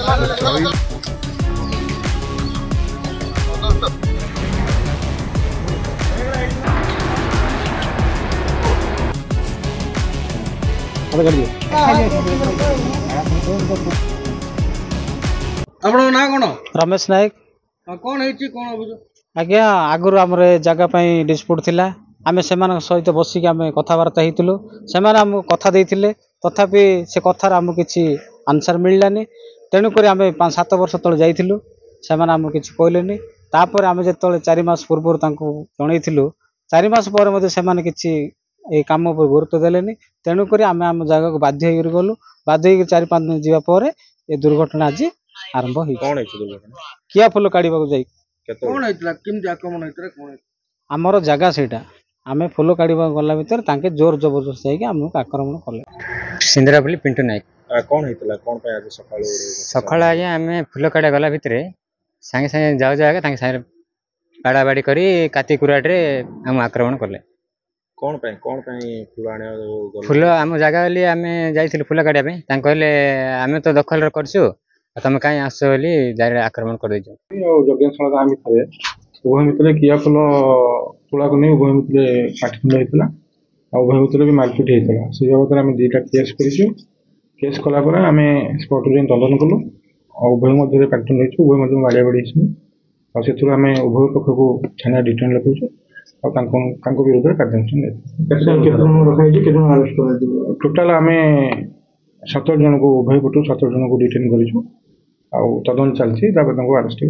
आपन ना कोन रमेश नायक कोन हेची कोन अभियोग आज्ञा आगुर आम जगह डिस्प्यूट थिला आमे सेमान सहित बसिक आम कथबार्ता होइतिलु सेमान आम कथा देइथिले तथापि से कथार आम किछि आंसर मिललानी तेणुक आम 5-7 वर्ष तले जाइथिलु सेमान आम किछि कहलेनी तापर आम जेतले 4 मास पूर्व तांको जणैथिलु 4 मास पर मध्ये सेमान किछि ए काम पर गुरुत्व देलेनी तेणुक आम आम जगह को बाध्य होई गलु बाध्य होई 4-5 दिन जीवा पर ए दुर्घटना आज आरंभ होई कोन हेची दुर्घटना किया फुल काढीबा को जाई कोन हेतला किमति आक्रमण हेतरा कोन आमर जगह सेटा आमे फुल काढीबा गला भीतर तांके जोर जबरदस्त जाई आमु आक्रमण कले सिंदरापल्ली पिंटू नायक कोन हेतला कोन पे आज सकाळ आज्ञा आमे फुल काढा गला भितरे संगे संगे जाऊ जागा तांके सारे बाड़ा बाड़ी करी काती कुराट रे हम आक्रमण करले कोन पे फुल आने फुल आम जगह लिए आमे जाइथिलु फुल काढा पे तांके कहले आमे तो दखल रे करछु तमे काई आसो बोली डायरेक्ट आक्रमण कर देजो यज्ञशाला गाँ भितर उभय भितर किया फुल तुला को नहीं उभय भितर पाठखंड होता उभय भितर भी मारपिट होता से जगत आम 2टा केस केस कलापर आम स्पट रे तदन कलु उभय मध्य पाठखंड होती उभय मध्य बाड़िया बाड़ी से आम उभय पक्ष को थाना रिटर्न लिखुचु विरुद्ध कार्यानुष्ठान टोटाल आम 17 जन को उभय पटु 17 जन को रिटर्न करूँ तदन चलती अरेस्ट।